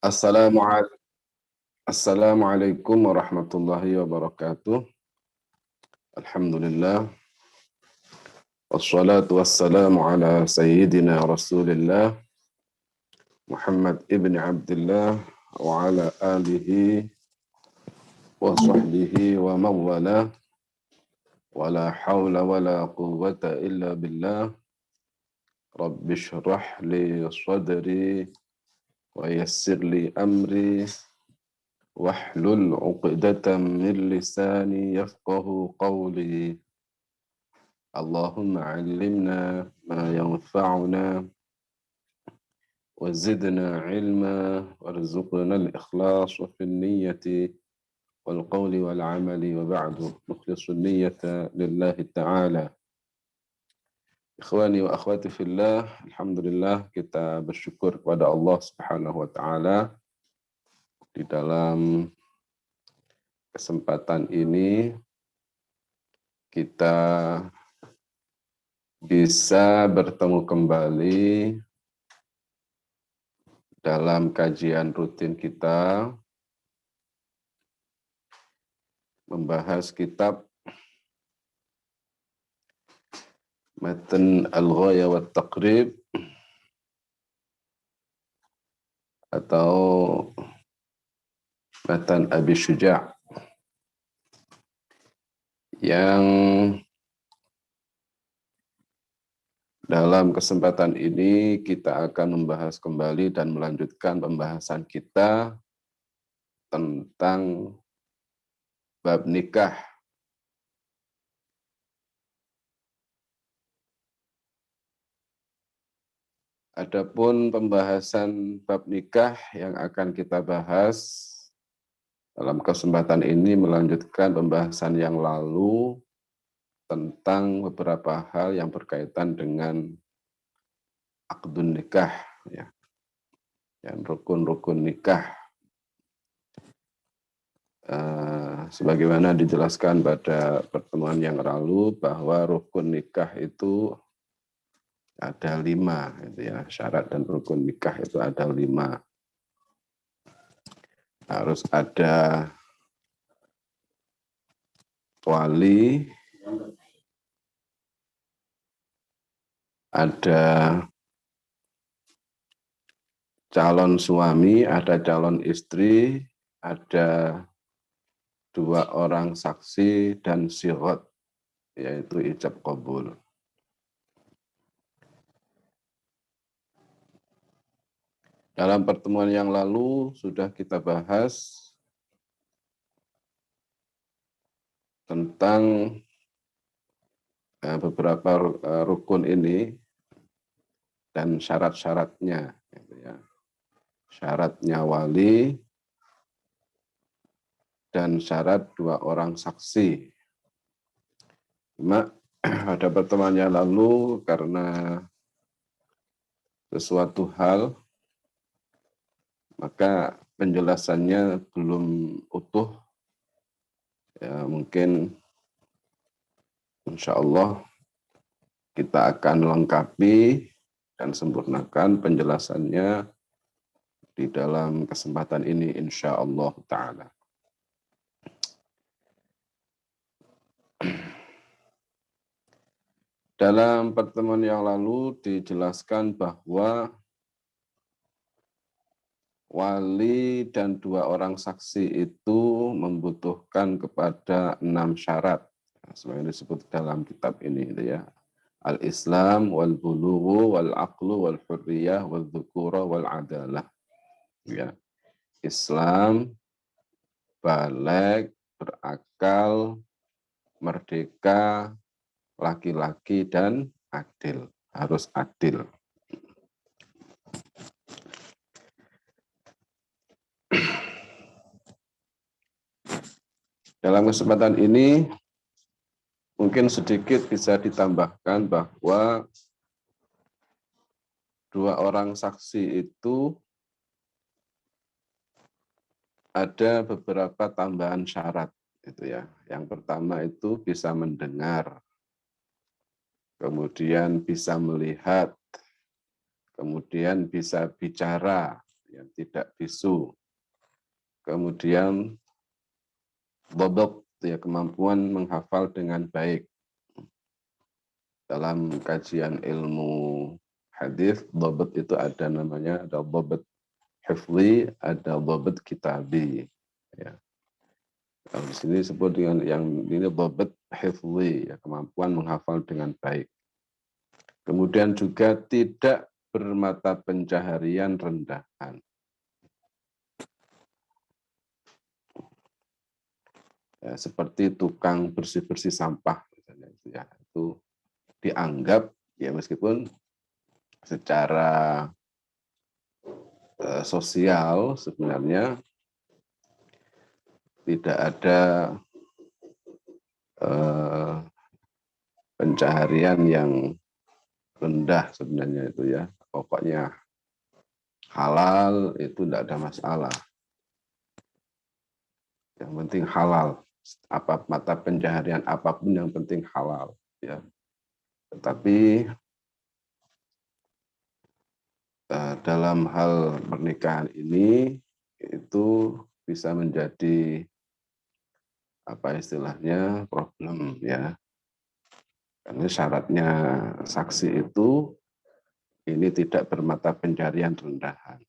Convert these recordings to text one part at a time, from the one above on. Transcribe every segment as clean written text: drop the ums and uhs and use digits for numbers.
Assalamualaikum Assalamualaikum warahmatullahi wabarakatuh. Alhamdulillah. Wassalatu wassalamu ala sayyidina Rasulillah Muhammad ibn Abdullah wa ala alihi wa sahbihi wa mawala wa la hawla wa la quwwata illa billah. Rabbi shrah li sadri wa yassir li amri wahlul 'uqdatam min lisani yafqahu qawli. Allahumma 'allimna ma yanfa'una wa zidna 'ilma warzuqna al-ikhlas wa fil niyyati wal qawli wal 'amali wa ba'du nukhlisu niyyata lillahi ta'ala. Ikhwani wa akhwati fillah, alhamdulillah kita bersyukur kepada Allah Subhanahu wa taala di dalam kesempatan ini kita bisa bertemu kembali dalam kajian rutin kita membahas kitab Matan Al-Ghaya wa Taqrib atau Matan Abi Syuja' yang dalam kesempatan ini kita akan membahas kembali dan melanjutkan pembahasan kita tentang bab nikah. Adapun pembahasan bab nikah yang akan kita bahas dalam kesempatan ini melanjutkan pembahasan yang lalu tentang beberapa hal yang berkaitan dengan akdun nikah, ya, dan rukun-rukun nikah. Sebagaimana dijelaskan pada pertemuan yang lalu bahwa rukun nikah itu ada 5, gitu ya. Syarat dan rukun nikah itu ada 5. Harus ada wali, ada calon suami, ada calon istri, ada 2 orang saksi dan sighot, yaitu ijab qabul. Dalam pertemuan yang lalu sudah kita bahas tentang beberapa rukun ini dan syarat-syaratnya, gitu ya. Syaratnya wali dan syarat 2 orang saksi. Cuma pada pertemuan yang lalu karena sesuatu hal maka penjelasannya belum utuh. Ya, mungkin insya Allah kita akan lengkapi dan sempurnakan penjelasannya di dalam kesempatan ini insya Allah ta'ala. Dalam pertemuan yang lalu dijelaskan bahwa wali dan 2 orang saksi itu membutuhkan kepada 6 syarat. Sebenarnya disebut dalam kitab ini, gitu ya. Al-Islam, wal-bulughu, wal-aqlu, wal-hurriyah, wal-dhukura, wal-adalah. Ya. Islam, baligh, berakal, merdeka, laki-laki, dan adil. Harus adil. Dalam kesempatan ini, mungkin sedikit bisa ditambahkan bahwa 2 orang saksi itu ada beberapa tambahan syarat, gitu ya. Yang pertama itu bisa mendengar, kemudian bisa melihat, kemudian bisa bicara, ya, tidak bisu. Kemudian dhabt, ya, kemampuan menghafal dengan baik. Dalam kajian ilmu hadis, dhabt itu ada namanya, ada dhabt hifzi, ada dhabt kitabi. Ya. Kalau di sini disebut dengan yang ini dhabt hifzi, ya, kemampuan menghafal dengan baik. Kemudian juga tidak bermata pencaharian rendahan. Ya, seperti tukang bersih-bersih sampah misalnya, ya, itu dianggap, ya, meskipun secara sosial sebenarnya tidak ada pencaharian yang rendah sebenarnya itu, ya. Pokoknya halal itu tidak ada masalah. Yang penting halal. Apa mata pencaharian apapun yang penting halal, ya. Tetapi dalam hal pernikahan ini itu bisa menjadi apa istilahnya problem, ya. Karena syaratnya saksi itu ini tidak bermata pencaharian rendahan,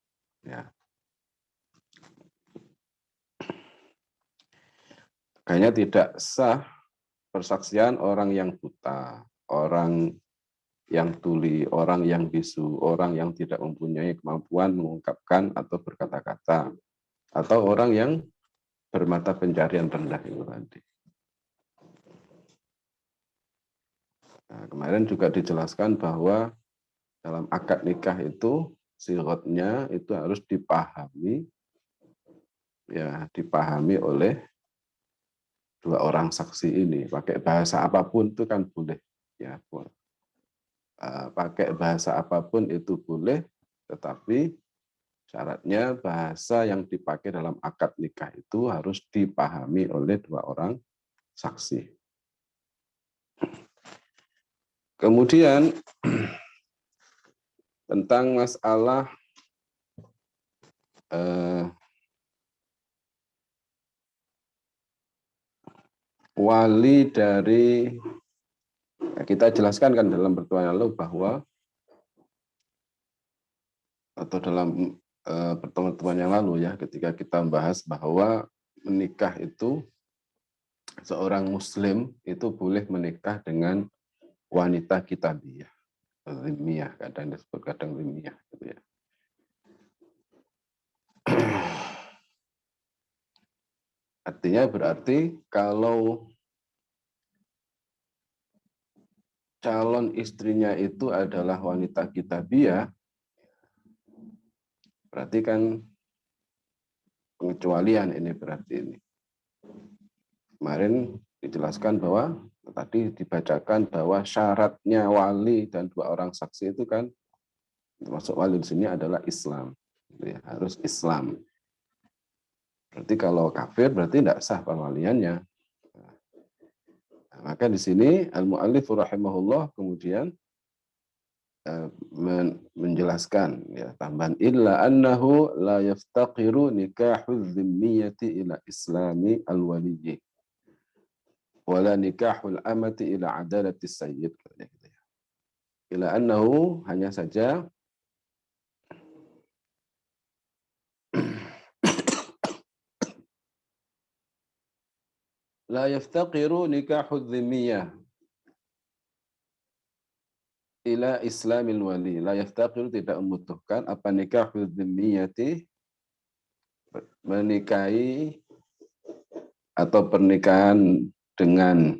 ya. Makanya tidak sah persaksian orang yang buta, orang yang tuli, orang yang bisu, orang yang tidak mempunyai kemampuan mengungkapkan atau berkata-kata, atau orang yang bermata pencaharian rendah itu tadi. Nah, kemarin juga dijelaskan bahwa dalam akad nikah itu sirotnya itu harus dipahami, ya, dipahami oleh dua orang saksi ini. Pakai bahasa apapun itu kan boleh, ya. Pakai bahasa apapun itu boleh, tetapi syaratnya bahasa yang dipakai dalam akad nikah itu harus dipahami oleh dua orang saksi. Kemudian tentang masalah wali dari, kita jelaskan kan dalam pertemuan lalu bahwa, atau dalam pertemuan yang lalu, ya, ketika kita membahas bahwa menikah itu seorang muslim itu boleh menikah dengan wanita kitabiyah, zimmiyah, kadang disebut kadang zimmiyah, gitu, ya. Artinya berarti kalau calon istrinya itu adalah wanita kitabiyah, berarti kan pengecualian ini berarti ini. Kemarin dijelaskan bahwa tadi dibacakan bahwa syaratnya wali dan dua orang saksi itu kan termasuk wali di sini adalah Islam, ya, harus Islam. Berarti kalau kafir berarti tidak sah perwaliannya. Nah, maka di sini al-mu'allif rahimahullah kemudian menjelaskan, ya, tambahan illa annahu la yaftaqiru nikahu dhimmiyati ila islami al-waliyyi wala nikahul amati ila adalati sayyid. Ila annahu, hanya saja la yaftaqiru nikahu dhimmiyah ila islamil wali. La yaftaqiru, tidak membutuhkan apa nikahul dhimmiyati, menikahi atau pernikahan dengan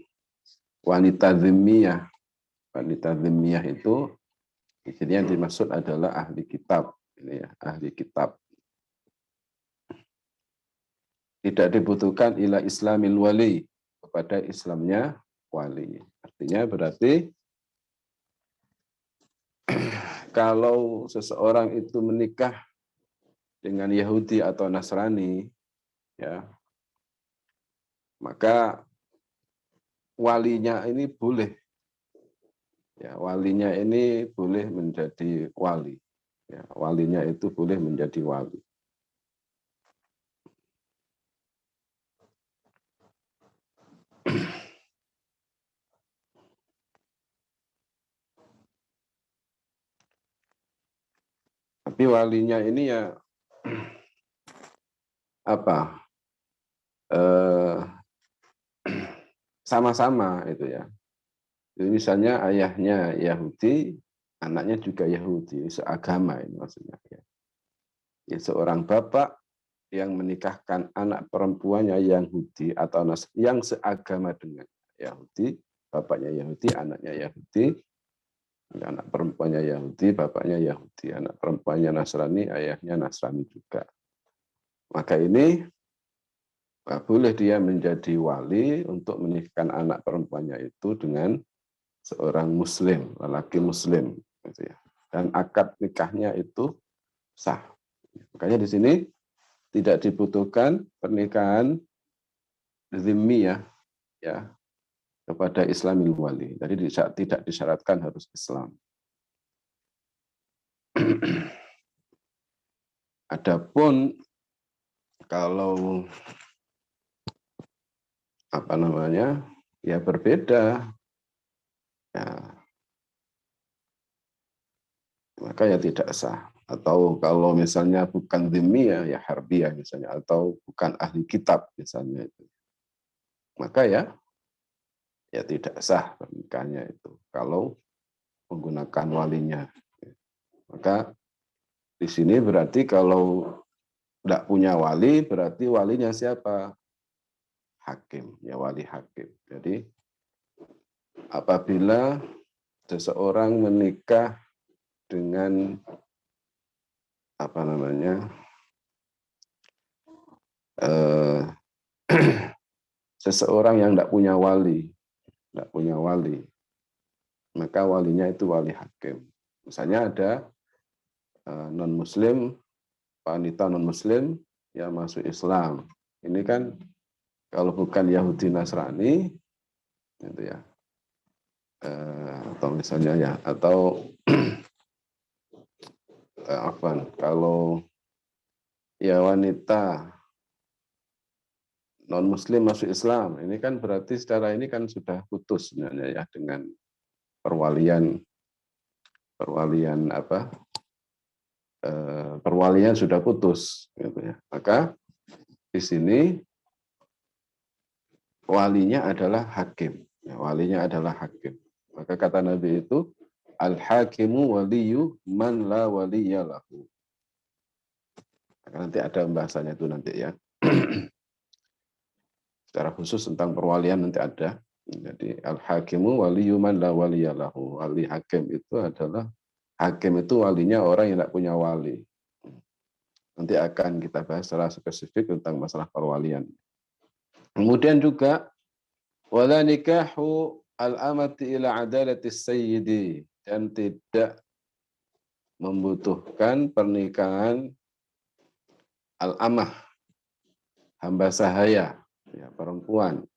wanita dhimmiyah. Wanita dhimmiyah itu di sini yang dimaksud adalah ahli kitab, ini, ya, ahli kitab. Tidak dibutuhkan ila islamil wali, kepada Islamnya wali. Artinya berarti kalau seseorang itu menikah dengan Yahudi atau Nasrani, ya, maka walinya ini boleh, ya, walinya ini boleh menjadi wali, Ya, walinya itu boleh menjadi wali. Tapi walinya ini ya apa? Eh, sama-sama itu ya. Jadi misalnya ayahnya Yahudi, anaknya juga Yahudi, seagama ini maksudnya. Ya, seorang bapak yang menikahkan anak perempuannya Yahudi atau yang seagama dengan Yahudi, bapaknya Yahudi, anaknya Yahudi, anak perempuannya Yahudi, bapaknya Yahudi, anak perempuannya Nasrani, ayahnya Nasrani juga. Maka ini boleh dia menjadi wali untuk menikahkan anak perempuannya itu dengan seorang muslim, lelaki muslim gitu ya. Dan akad nikahnya itu sah. Makanya di sini tidak dibutuhkan pernikahan zimmi ya kepada Islamil wali. Jadi tidak disyaratkan harus Islam. Adapun kalau apa namanya ya berbeda, ya, maka ya tidak sah. Atau kalau misalnya bukan dhimmi ya harbiyah misalnya, atau bukan ahli kitab misalnya itu, maka ya tidak sah pernikahannya itu kalau menggunakan walinya. Maka di sini berarti kalau tidak punya wali, berarti walinya siapa? Hakim, ya wali hakim. Jadi apabila seseorang menikah dengan apa namanya eh, seseorang yang tidak punya wali, maka walinya itu wali hakim. Misalnya ada non Muslim, wanita non Muslim yang masuk Islam. Ini kan kalau bukan Yahudi Nasrani, gitu ya, atau misalnya ya, atau apa? Kalau ya wanita non Muslim masuk Islam, ini kan berarti secara ini kan sudah putus sebenarnya ya dengan perwalian perwalian apa? Perwalian sudah putus, gitu ya. Maka di sini walinya adalah hakim. Ya, walinya adalah hakim. Maka kata Nabi itu, al-hakimu waliyu man la waliya lahu. Nanti ada pembahasannya itu nanti ya. Secara khusus tentang perwalian nanti ada. Jadi al-hakimu waliyu man la waliya lahu. Wali hakim itu adalah, hakim itu walinya orang yang tidak punya wali. Nanti akan kita bahas secara spesifik tentang masalah perwalian. Kemudian juga wala nikahu al-amati ila adalati sayyidi, dan tidak membutuhkan pernikahan al-amah, hamba sahaya, ya, perempuan,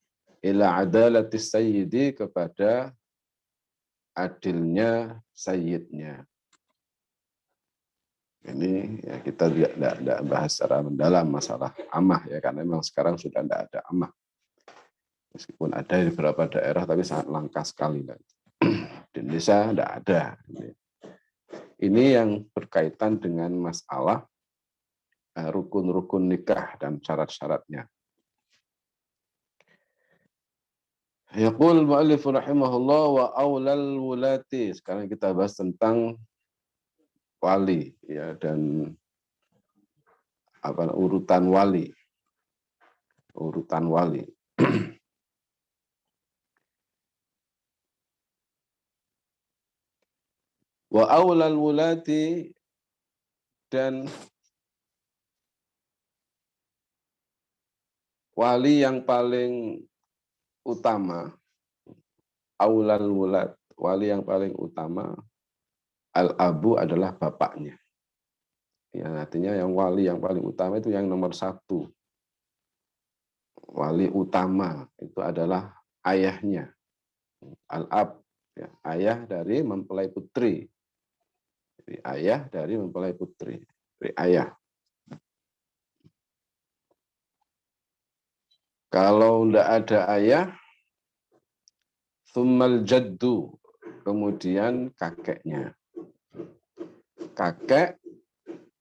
ila adalati sayyidi, kepada adilnya sayyidnya. Ini ya kita tidak bahas secara mendalam masalah amah ya, karena memang sekarang sudah tidak ada amah. Meskipun ada di beberapa daerah, tapi sangat langka sekali. Di Indonesia tidak ada. Ini yang berkaitan dengan masalah rukun-rukun nikah dan syarat-syaratnya. Yaqul mu'allif rahimahullah wa aulal wulati. Sekarang kita bahas tentang wali ya, dan apa urutan wali. Urutan wali. Wa aulal wulati, dan wali yang paling utama, aulal wulat, wali yang paling utama, al-abu adalah bapaknya. Ya, artinya yang wali yang paling utama itu yang nomor satu. Wali utama itu adalah ayahnya, al-ab, ya, ayah dari mempelai putri. Jadi ayah dari mempelai putri. Dari ayah. Kalau tidak ada ayah, tsummal jaddu, kemudian kakeknya. Kakek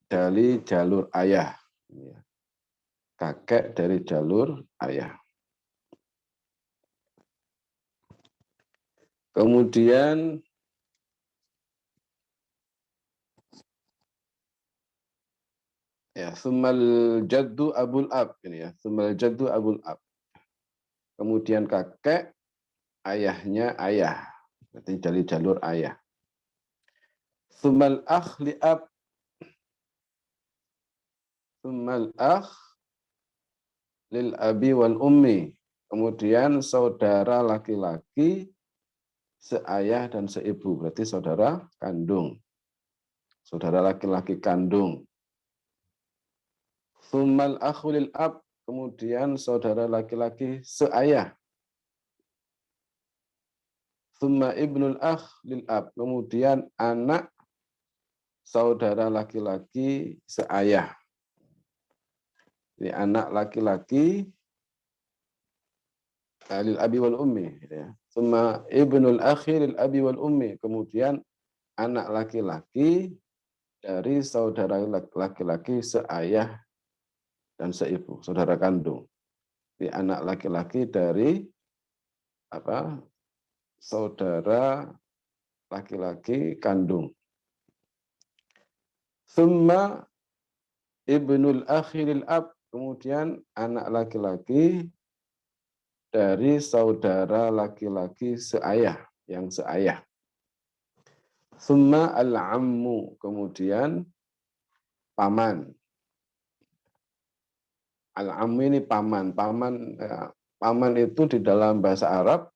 dari jalur ayah. Kakek dari jalur ayah. Kemudian ya, tsummal jaddu abul ab ini ya, tsummal jaddu abul ab. Kemudian kakek ayahnya ayah. Berarti dari jalur ayah. Tsummal akh li ab. Tsummal akh lil abi wal ummi. Kemudian saudara laki-laki seayah dan seibu, berarti saudara kandung. Saudara laki-laki kandung. Tsummal akhu lil ab, kemudian saudara laki-laki seayah. Tsumma ibnul akh lil ab, kemudian anak saudara laki-laki seayah. Ini anak laki-laki lil abi wal ummi. Tsumma ibnul akhi lil abi wal ummi, kemudian anak laki-laki dari saudara laki-laki seayah dan seibu, saudara kandung. Di anak laki-laki dari apa? Saudara laki-laki kandung. Tsumma ibnul akhi lil ab, kemudian anak laki-laki dari saudara laki-laki seayah, yang seayah. Tsumma al-ammu, kemudian paman. Al-ammu ini paman. Paman itu di dalam bahasa Arab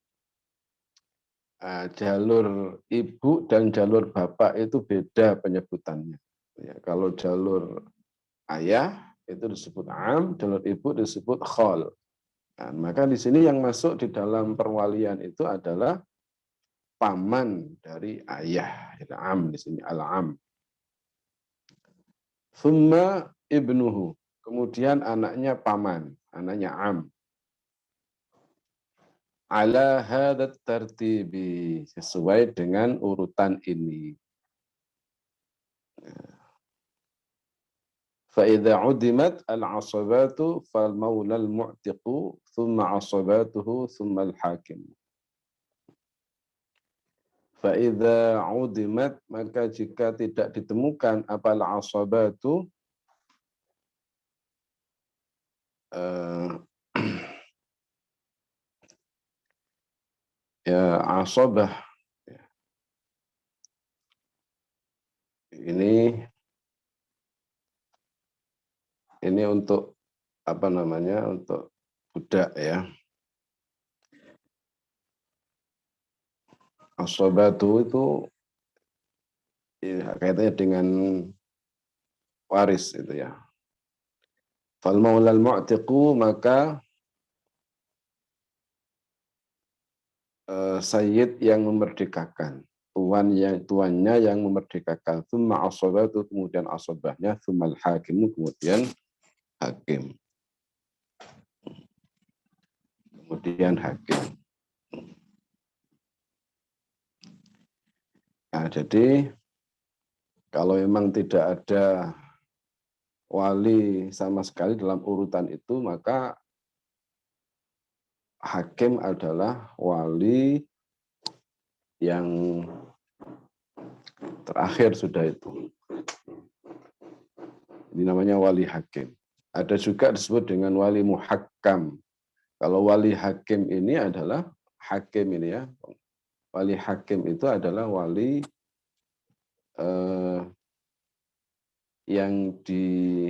jalur ibu dan jalur bapak itu beda penyebutannya. Ya, kalau jalur ayah itu disebut am, jalur ibu disebut khol. Nah, maka di sini yang masuk di dalam perwalian itu adalah paman dari ayah. Itu am di sini al-am. Tsumma ibnuhu, kemudian anaknya paman, anaknya am. Ala hadat tartibi, sesuai dengan urutan ini. فإذا عدمت العصبات فالمولى المعتق ثم عصباته ثم الحاكم. فإذا عدمت, maka jika tidak ditemukan apal asabatu ya asabah, ini untuk apa namanya, untuk budak ya. Asabatu itu ya, kaitannya dengan waris itu ya. Fal maulal mu'tiqu, maka sayyid yang memerdekakan, tuannya yang memerdekakan. Tsumma asabatu, kemudian asabahnya. Tsummal hakimu, kemudian hakim. Kemudian hakim. Nah, jadi kalau memang tidak ada wali sama sekali dalam urutan itu, maka hakim adalah wali yang terakhir sudah itu. Ini namanya wali hakim. Ada juga disebut dengan wali muhakkam. Kalau wali hakim ini adalah hakim ini ya. Wali hakim itu adalah wali yang ditunjuk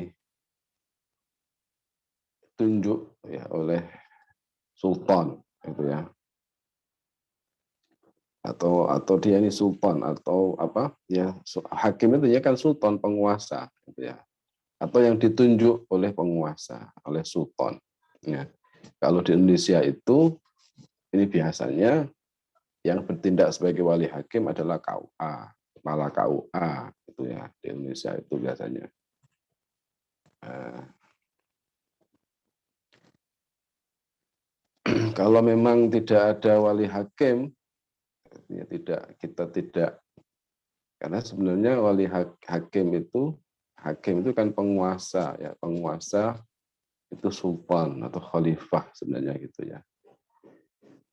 ya oleh sultan itu ya. Atau dia ini sultan atau apa ya, hakim itu ya kan sultan, penguasa gitu ya, atau yang ditunjuk oleh penguasa, oleh sultan ya. Kalau di Indonesia itu ini biasanya yang bertindak sebagai wali hakim adalah KUA kepala KUA itu ya di Indonesia itu biasanya. Kalau memang tidak ada wali hakim, ya kita tidak, karena sebenarnya wali hakim itu kan penguasa ya, penguasa itu sultan atau khalifah sebenarnya gitu ya.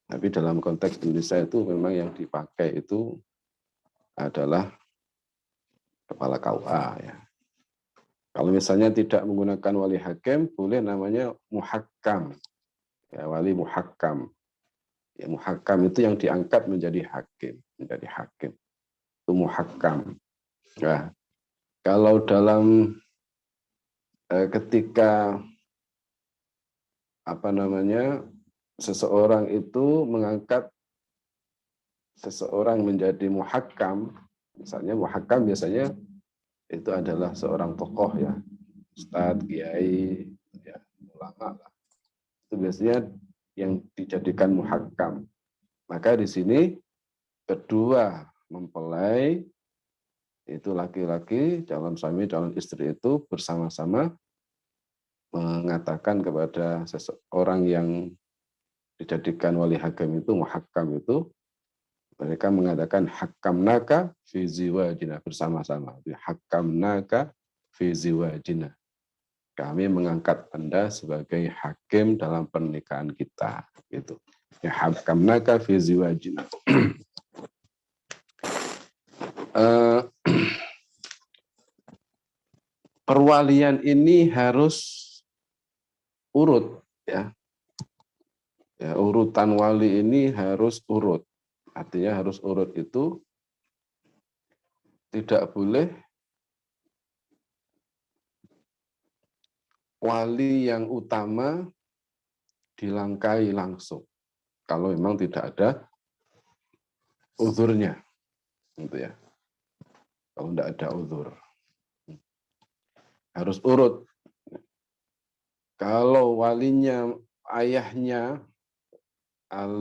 Tapi dalam konteks Indonesia itu memang yang dipakai itu adalah kepala KUA ya. Kalau misalnya tidak menggunakan wali hakim, boleh namanya muhakkam. Ya, wali muhakkam. Ya, muhakkam itu yang diangkat menjadi hakim, Itu muhakkam. Nah, kalau dalam ketika seseorang itu mengangkat seseorang menjadi muhakkam, misalnya muhakkam biasanya itu adalah seorang tokoh ya, ustadz, kiai, ya, ulama lah. Itu biasanya yang dijadikan muhakkam. Maka di sini kedua mempelai itu laki-laki, calon suami, calon istri itu bersama-sama mengatakan kepada seseorang yang dijadikan wali hakim itu, muhakkam itu, mereka mengatakan hakamnaka fi ziwajina, bersama-sama. Hakamnaka fi ziwajina. Kami mengangkat Anda sebagai hakim dalam pernikahan kita, gitu. Ya, hakamnaka fi ziwajina. Perwalian ini harus urut ya. Ya, urutan wali ini harus urut. Artinya harus urut itu tidak boleh wali yang utama dilangkai langsung. Kalau memang tidak ada uzurnya. Gitu ya. Kalau tidak ada uzur. Harus urut. Kalau walinya, ayahnya,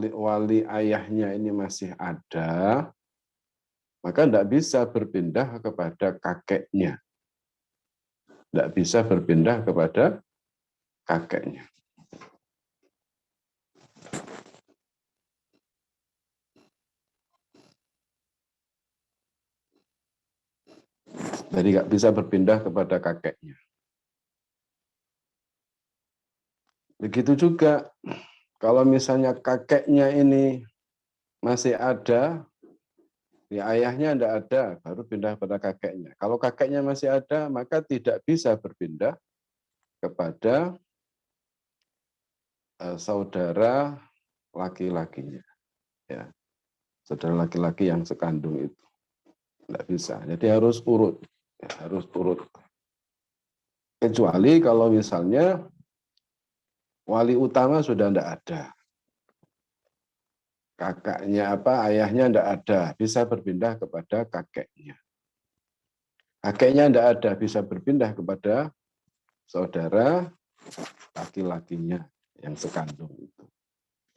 wali ayahnya ini masih ada, maka tidak bisa berpindah kepada kakeknya. Tidak bisa berpindah kepada kakeknya. Jadi nggak bisa berpindah kepada kakeknya. Begitu juga kalau misalnya kakeknya ini masih ada, ya ayahnya tidak ada, baru pindah pada kakeknya. Kalau kakeknya masih ada, maka tidak bisa berpindah kepada saudara laki-lakinya. Ya, saudara laki-laki yang sekandung itu. Tidak bisa. Jadi harus urut. Ya, harus urut. Kecuali kalau misalnya wali utama sudah tidak ada. Kakaknya ayahnya tidak ada, bisa berpindah kepada kakeknya. Kakeknya tidak ada, bisa berpindah kepada saudara laki-lakinya yang sekandung itu.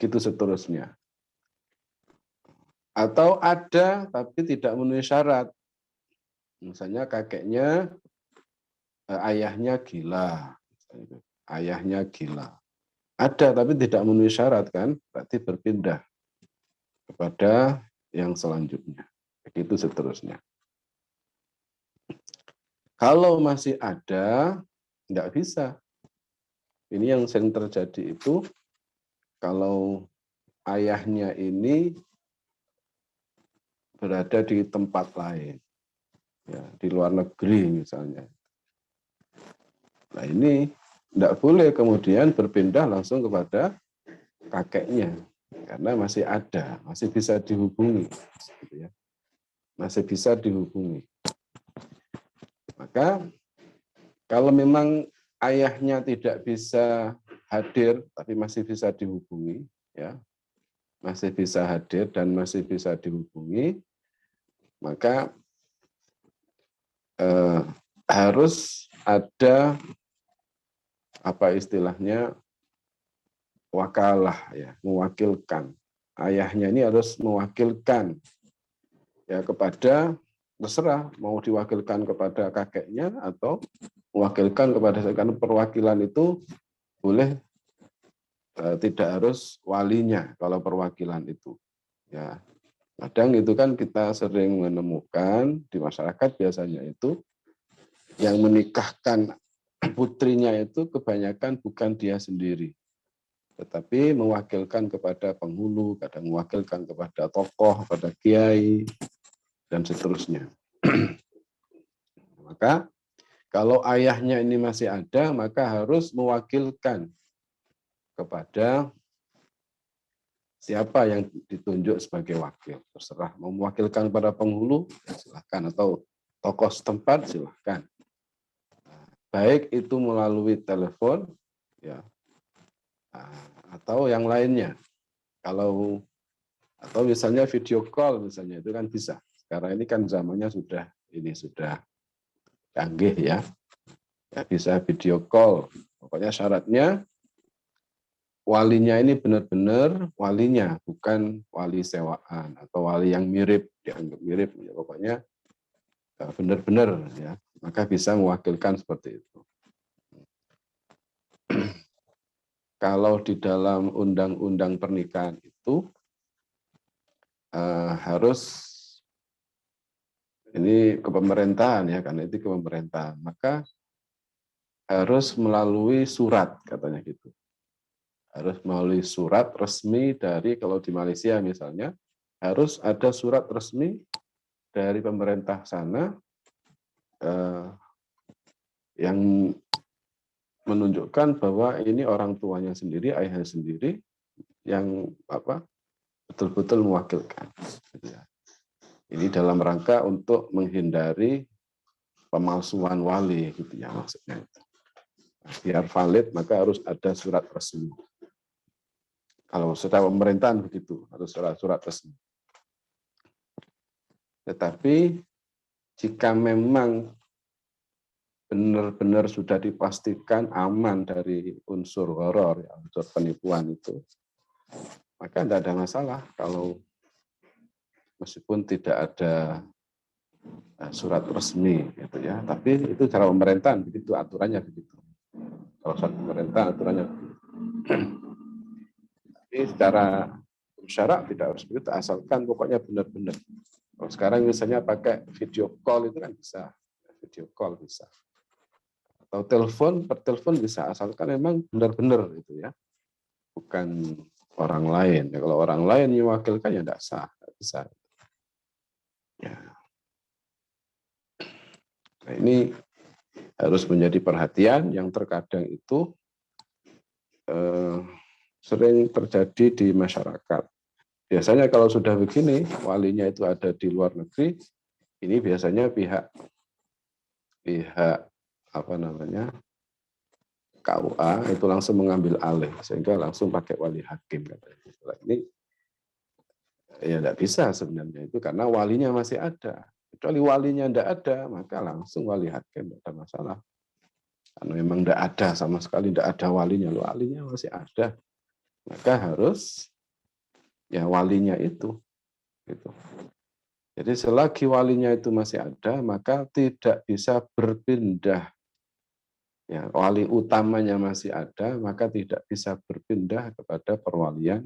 Gitu seterusnya. Atau ada tapi tidak memenuhi syarat. Misalnya kakeknya, ayahnya gila. Ayahnya gila. Ada tapi tidak memenuhi syarat kan, berarti berpindah kepada yang selanjutnya. Begitu seterusnya. Kalau masih ada, nggak bisa. Ini yang sering terjadi itu, kalau ayahnya ini berada di tempat lain, ya, di luar negeri misalnya. Nah ini tidak boleh kemudian berpindah langsung kepada kakeknya, karena masih ada, masih bisa dihubungi. Gitu ya. Masih bisa dihubungi. Maka kalau memang ayahnya tidak bisa hadir, tapi masih bisa dihubungi, ya, masih bisa hadir dan masih bisa dihubungi, maka harus ada apa istilahnya wakalah, ya, mewakilkan. Ayahnya ini harus mewakilkan ya kepada terserah mau diwakilkan kepada kakeknya atau mewakilkan kepada saya, karena perwakilan itu boleh tidak harus walinya kalau perwakilan itu. Ya, kadang itu kan kita sering menemukan di masyarakat biasanya itu yang menikahkan putrinya itu kebanyakan bukan dia sendiri, tetapi mewakilkan kepada penghulu, kadang mewakilkan kepada tokoh, kepada kiai, dan seterusnya. Maka kalau ayahnya ini masih ada, maka harus mewakilkan kepada siapa yang ditunjuk sebagai wakil. Terserah, mau mewakilkan pada penghulu, ya silahkan, atau tokoh setempat, silahkan. Baik itu melalui telepon, ya, atau yang lainnya. Atau misalnya video call, misalnya itu kan bisa. Sekarang ini kan zamannya sudah canggih ya. Ya, bisa video call. Pokoknya syaratnya walinya ini benar-benar walinya, bukan wali sewaan atau wali yang mirip, dianggap mirip. Ya, pokoknya benar-benar ya. Maka bisa mewakilkan seperti itu. Kalau di dalam undang-undang pernikahan itu harus ini ke pemerintahan ya, karena itu ke pemerintahan, maka harus melalui surat katanya gitu. Harus melalui surat resmi dari, kalau di Malaysia misalnya, harus ada surat resmi dari pemerintah sana yang menunjukkan bahwa ini orang tuanya sendiri, ayahnya sendiri yang betul-betul mewakilkan. Ini dalam rangka untuk menghindari pemalsuan wali, gitu ya maksudnya. Biar valid maka harus ada surat resmi. Kalau secara pemerintahan begitu, harus surat resmi. Tetapi jika memang benar-benar sudah dipastikan aman dari unsur horor, ya, unsur penipuan itu, maka tidak ada masalah kalau meskipun tidak ada surat resmi, gitu ya. Tapi itu cara pemerintahan begitu, aturannya begitu. Kalau surat pemerintah aturannya begitu. Tapi secara syarat tidak harus begitu, asalkan pokoknya benar-benar. Kalau sekarang misalnya pakai video call itu kan bisa, video call bisa. Atau per telepon bisa, asalkan memang benar-benar itu ya, bukan orang lain. Ya, kalau orang lain mewakilkan ya tidak sah, tidak bisa. Ya. Nah, ini harus menjadi perhatian yang terkadang itu sering terjadi di masyarakat. Biasanya kalau sudah begini, walinya itu ada di luar negeri, ini biasanya pihak KUA itu langsung mengambil alih, sehingga langsung pakai wali hakim. Ini ya tidak bisa sebenarnya itu, karena walinya masih ada. Kecuali walinya tidak ada, maka langsung wali hakim, tidak ada masalah. Karena memang tidak ada sama sekali, tidak ada walinya masih ada, maka harus ya walinya itu. Gitu. Jadi selagi walinya itu masih ada, maka tidak bisa berpindah. Ya, wali utamanya masih ada, maka tidak bisa berpindah kepada perwalian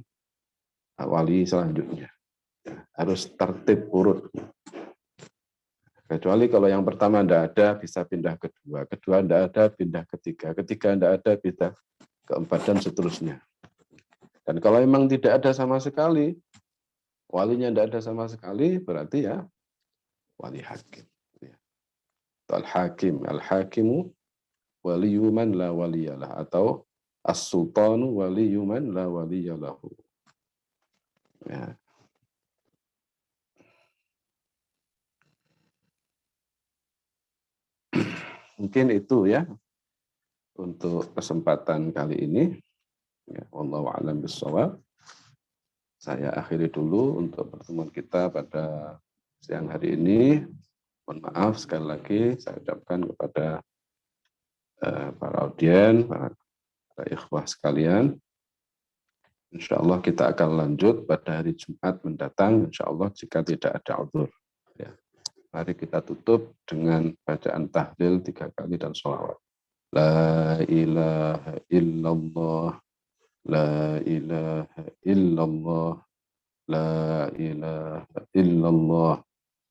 wali selanjutnya. Ya, harus tertib urut. Kecuali kalau yang pertama tidak ada, bisa pindah kedua. Kedua tidak ada, pindah ketiga. Ketiga tidak ada, pindah keempat, dan seterusnya. Dan kalau memang tidak ada sama sekali, walinya tidak ada sama sekali, berarti ya wali hakim. Al-hakimu waliyu man la waliyalah, atau as-sultanu waliyu man la waliyalahu. Ya. Mungkin itu ya untuk kesempatan kali ini. Ya, wallahu a'lam bishawab. Saya akhiri dulu untuk pertemuan kita pada siang hari ini. Mohon maaf sekali lagi saya ucapkan kepada para audien, para ikhwah sekalian. Insya Allah kita akan lanjut pada hari Jumat mendatang, insya Allah jika tidak ada uzur. Ya. Mari kita tutup dengan bacaan tahlil 3 kali dan sholawat. La ilaha illallah, la ilaha illallah, la ilaha illallah.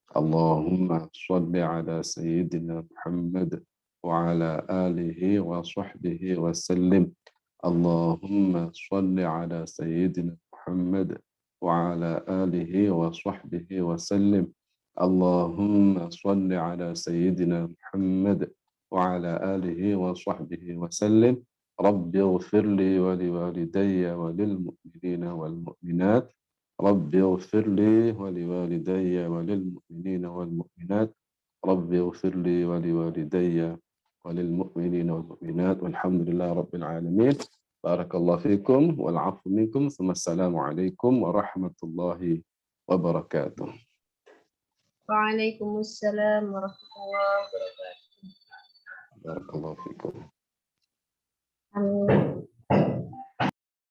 Allahumma sholli ala sayyidina Muhammad wa ala alihi wa sahbihi wa sallim. Allahumma sholli ala sayyidina Muhammad wa ala alihi wa sahbihi wa sallim. Allahumma sholli ala sayyidina Muhammad wa ala alihi wa sahbihi wa sallim. Rabbi ighfir li wa liwalidayya wa lil mu'minina wal mu'minat. رب اغفر لي ولوالدي وللمؤمنين والمؤمنات. رب اغفر لي ولوالدي وللمؤمنين والمؤمنات والحمد لله رب العالمين. بارك الله فيكم والعفو منكم ثم السلام عليكم ورحمة الله وبركاته. وعليكم السلام ورحمة الله وبركاته. بارك الله فيكم. Amin.